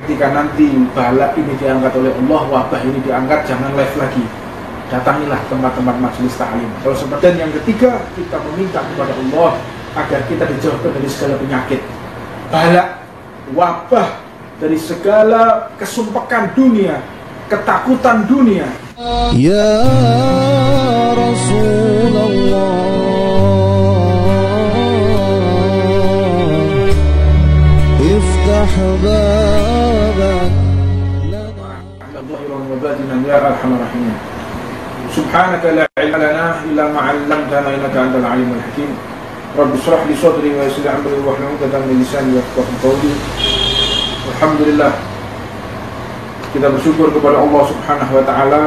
ketika nanti bala ini diangkat oleh Allah, wabah ini diangkat, jangan live lagi. Datangilah tempat-tempat majelis ta'lim. Kalau seperti yang ketiga, kita meminta kepada Allah agar kita dijauhkan dari segala penyakit, bala, wabah, dari segala kesumpekan dunia, ketakutan dunia. Ya Rasulullah, iftah babak ya arhamar rahimin. Subhanaka la ilma lana illa ma 'allamtana innaka antal alimul hakim. Rabbi shrah li sadri wa yassir li amri wahlul 'uqdatam min lisani yafqahu qawli. Alhamdulillah, kita bersyukur kepada Allah Subhanahu wa taala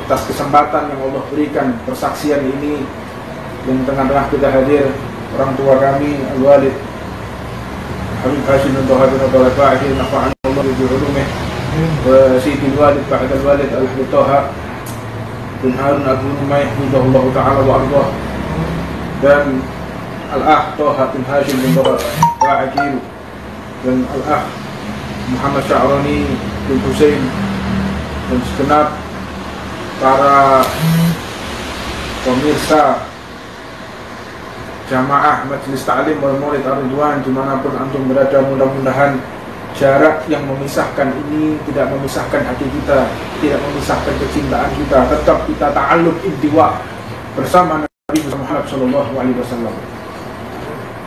atas kesempatan yang Allah berikan persaksian ini, yang tengah-tengah kita hadir orang tua kami Al-Walid Habib Hashim bin Toha bin Abdullah Fa'il nafa'an Allah bi ulumih wa Sayyidil Walid ba'da Al-Walid Al-Habib Toha bin Harun Abu Numaih hidahullah ta'ala wa ardah, dan Al-Akh Toha bin Hashim bin Toha Fa'il, dan Al-Akh Muhammad Sya'rani bin Hussein, dan segenap para pemirsa jamaah Majelis Ta'lim wal Maulid Ar-Ridwan dimanapun antum berada. Mudah-mudahan jarak yang memisahkan ini tidak memisahkan hati kita, tidak memisahkan kecintaan kita, tetap kita ta'alluq intiwa bersama Nabi Muhammad SAW.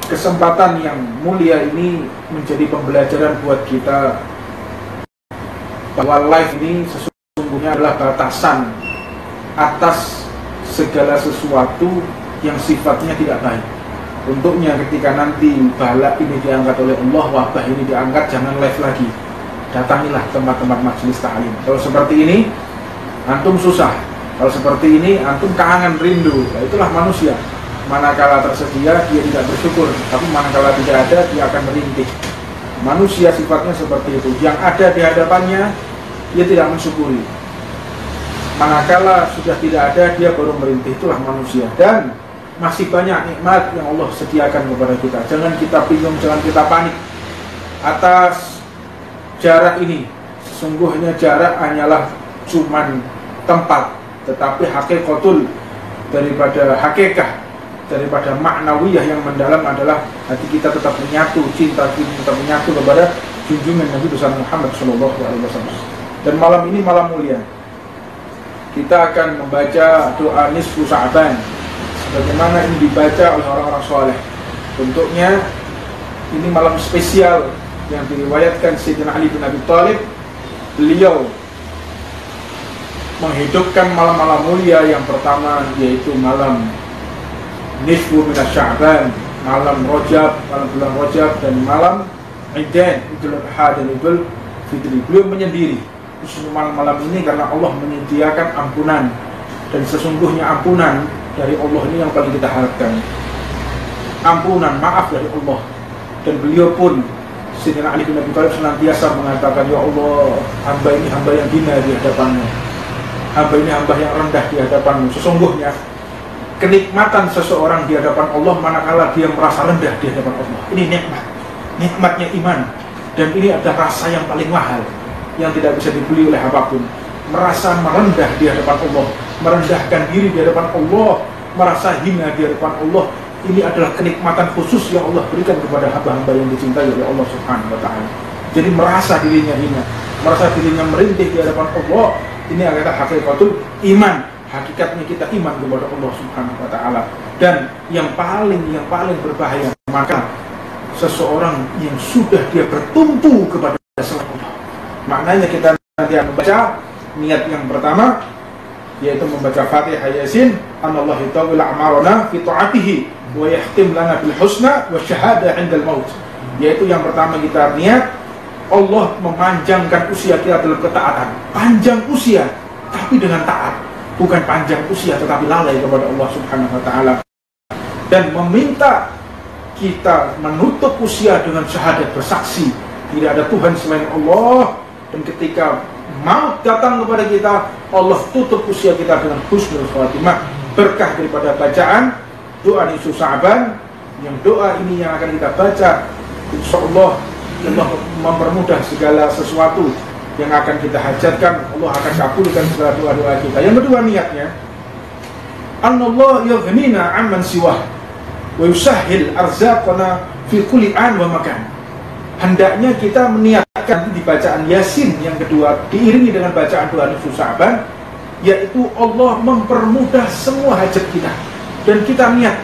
Kesempatan yang mulia ini menjadi pembelajaran buat kita bahwa live ini sesungguhnya adalah batasan atas segala sesuatu yang sifatnya tidak baik. Untuknya ketika nanti bala ini diangkat oleh Allah, wabah ini diangkat, jangan live lagi. Datangilah tempat-tempat majelis ta'lim. Kalau seperti ini antum susah, kalau seperti ini antum kangen rindu. Nah, itulah manusia. Manakala tersedia dia tidak bersyukur, tapi manakala tidak ada dia akan merintih. Manusia sifatnya seperti itu. Yang ada di hadapannya dia tidak mensyukuri. Manakala sudah tidak ada dia baru merintih. Itulah manusia. Dan masih banyak nikmat yang Allah sediakan kepada kita. Jangan kita bingung, jangan kita panik atas jarak ini. Sesungguhnya jarak hanyalah cuman tempat, tetapi hakikatul daripada hakikat, daripada maknawiyah yang mendalam adalah hati kita tetap menyatu, cinta kita tetap menyatu kepada junjungan Nabi besar Muhammad SAW. Dan malam ini malam mulia, kita akan membaca doa nisfu Sya'ban sebagaimana ini dibaca oleh orang-orang soleh. Bentuknya ini malam spesial yang diriwayatkan Sayyidina Ali bin Abi Thalib. Beliau menghidupkan malam-malam mulia yang pertama, yaitu malam nisfu minas Sya'ban, malam Rajab, malam bulan Rajab, dan malam Idan, Idul Adha dan Idul Fitri. Beliau menyendiri malam-malam ini karena Allah menyediakan ampunan, dan sesungguhnya ampunan dari Allah ini yang paling kita harapkan. Ampunan, maaf dari Allah. Dan beliau pun, Sayyidina Ali bin Abi Thalib, senantiasa mengatakan, ya Allah, hamba ini hamba yang hina di hadapanmu, hamba ini hamba yang rendah di hadapanmu. Sesungguhnya kenikmatan seseorang di hadapan Allah manakala dia merasa rendah di hadapan Allah. Ini nikmat, nikmatnya iman. Dan ini adalah rasa yang paling mahal, yang tidak bisa dibeli oleh apapun. Merasa merendah di hadapan Allah, merendahkan diri di hadapan Allah, merasa hina di hadapan Allah. Ini adalah kenikmatan khusus yang Allah berikan kepada hamba-hamba yang dicintai oleh Allah Subhanahu wa ta'ala. Jadi merasa dirinya hina, merasa dirinya merintih di hadapan Allah, ini adalah hakikatul iman. Hakikatnya kita iman kepada Allah Subhanahu wa ta'ala. Dan yang paling berbahaya, maka seseorang yang sudah dia bertumpu kepada selain Allah. Maknanya kita nanti akan membaca niat yang pertama, yaitu membaca Fatihah Yasin, anallahu ta'ala amarana fi ta'atihi wa yahtim lana bil husna wa syahada 'indal maut. Yaitu yang pertama kita niat Allah memanjangkan usia kita dalam ketaatan. Panjang usia tapi dengan taat. Bukan panjang usia tetapi lalai kepada Allah Subhanahu wa ta'ala. Dan meminta kita menutup usia dengan syahadat, bersaksi tidak ada Tuhan selain Allah. Dan ketika maut datang kepada kita, Allah tutup usia kita dengan husnul khatimah, berkah daripada bacaan doa nisfu Sya'ban. Yang doa ini yang akan kita baca insyaallah Allah mempermudah segala sesuatu yang akan kita hajatkan. Allah akan kabulkan segala doa-doa kita. Yang kedua niatnya, Anallah yaghnina amman siwah wa yusahhil arzaqana fi kulli an wa makan. Hendaknya kita meniatkan di bacaan Yasin yang kedua diiringi dengan bacaan doa nisfu Sya'ban, yaitu Allah mempermudah semua hajat kita. Dan kita niat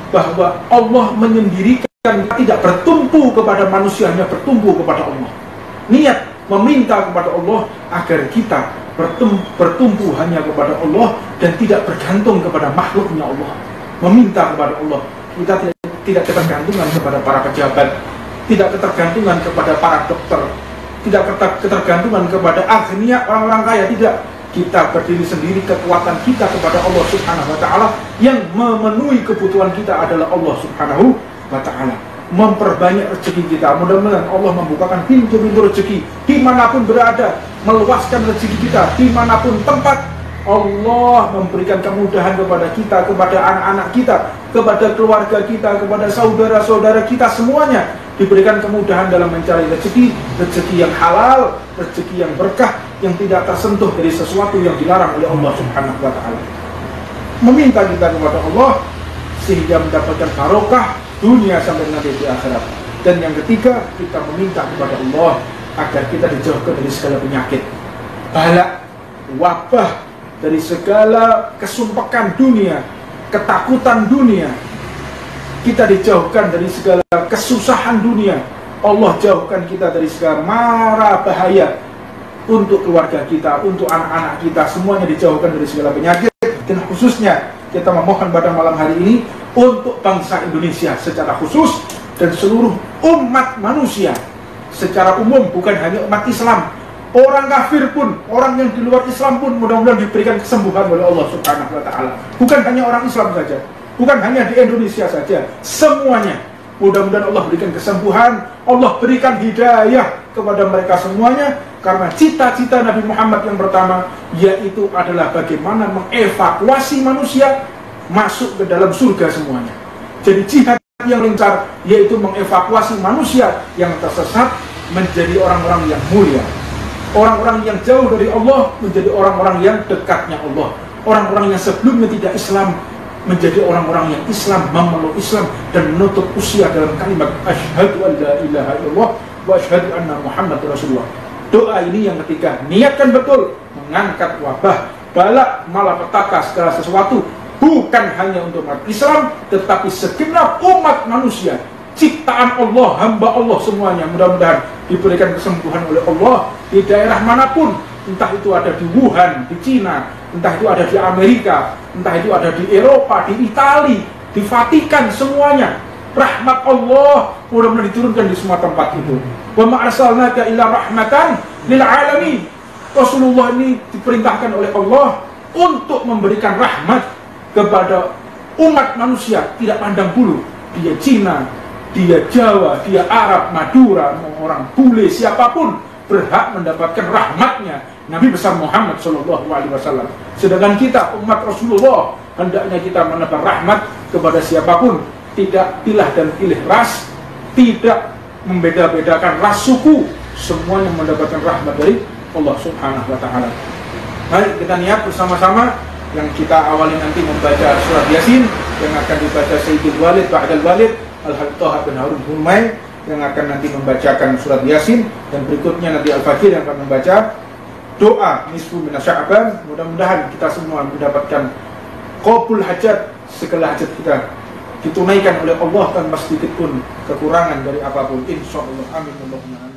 bahwa Allah menyendirikan, tidak bertumpu kepada manusia, hanya bertumpu kepada Allah. Niat meminta kepada Allah agar kita bertumpu hanya kepada Allah dan tidak bergantung kepada makhluknya Allah. Meminta kepada Allah, kita tidak ketergantungan kepada para pejabat, tidak ketergantungan kepada para dokter, tidak ketergantungan kepada aghnia, orang-orang kaya, tidak. Kita berdiri sendiri, kekuatan kita kepada Allah Subhanahu wa ta'ala. Yang memenuhi kebutuhan kita adalah Allah Subhanahu wa ta'ala. Memperbanyak rezeki kita. Mudah-mudahan Allah membukakan pintu-pintu rezeki dimanapun berada, meluaskan rezeki kita dimanapun tempat. Allah memberikan kemudahan kepada kita, kepada anak-anak kita, kepada keluarga kita, kepada saudara-saudara kita, semuanya diberikan kemudahan dalam mencari rezeki yang halal, rezeki yang berkah, yang tidak tersentuh dari sesuatu yang dilarang oleh Allah Subhanahu wa ta'ala. Meminta kita kepada Allah sehingga mendapatkan barokah dunia sampai nanti di akhirat. Dan yang ketiga, kita meminta kepada Allah agar kita dijauhkan dari segala penyakit, bala, wabah, dari segala kesumpekan dunia, ketakutan dunia. Kita dijauhkan dari segala kesusahan dunia. Allah jauhkan kita dari segala mara bahaya untuk keluarga kita, untuk anak-anak kita, semuanya dijauhkan dari segala penyakit. Dan khususnya kita memohon pada malam hari ini untuk bangsa Indonesia secara khusus dan seluruh umat manusia secara umum, bukan hanya umat Islam. Orang kafir pun, orang yang di luar Islam pun mudah-mudahan diberikan kesembuhan oleh Allah Subhanahu wa ta'ala. Bukan hanya orang Islam saja, bukan hanya di Indonesia saja, semuanya. Mudah-mudahan Allah berikan kesembuhan, Allah berikan hidayah kepada mereka semuanya. Karena cita-cita Nabi Muhammad yang pertama, yaitu adalah bagaimana mengevakuasi manusia masuk ke dalam surga semuanya. Jadi jihad yang lincar, yaitu mengevakuasi manusia yang tersesat menjadi orang-orang yang mulia. Orang-orang yang jauh dari Allah menjadi orang-orang yang dekatnya Allah. Orang-orang yang sebelumnya tidak Islam menjadi orang-orang yang Islam, memeluk Islam dan menutup usia dalam kalimat asyhadu an la ilaha illallah wa asyhadu anna Muhammad Rasulullah. Doa ini yang ketiga, niatkan betul, mengangkat wabah, bala, malapetaka, segala sesuatu, bukan hanya untuk umat Islam, tetapi segenap umat manusia, ciptaan Allah, hamba Allah semuanya. Mudah-mudahan diberikan kesembuhan oleh Allah di daerah manapun, entah itu ada di Wuhan, di Cina, entah itu ada di Amerika, entah itu ada di Eropa, di Itali, di Vatikan, semuanya. Rahmat Allah mudah-mudahan diturunkan di semua tempat itu. Wa ma arsalnaka illa rahmatan lil alamin. Rasulullah ini diperintahkan oleh Allah untuk memberikan rahmat kepada umat manusia, tidak pandang bulu. Dia Cina, dia Jawa, dia Arab, Madura, orang bule, siapapun berhak mendapatkan rahmatnya Nabi besar Muhammad SAW. Sedangkan kita umat Rasulullah hendaknya kita menebar rahmat kepada siapapun, tidak pilah dan pilih ras, tidak membeda-bedakan ras suku, semuanya mendapatkan rahmat dari Allah Subhanahu wa ta'ala. Mari kita niat bersama-sama yang kita awali nanti membaca surat Yasin yang akan dibaca Sayyidul Walid Ba'dal Walid Al-Habib Thaha bin Harun Hulmai yang akan nanti membacakan surat Yasin, dan berikutnya nanti Al-Fakir yang akan membaca doa nisfu minas Sya'ban. Mudah-mudahan kita semua mendapatkan qabul hajat, segala hajat kita ditunaikan oleh Allah tanpa sedikit pun kekurangan dari apapun, insyaallah. Amin. Allahumma amin.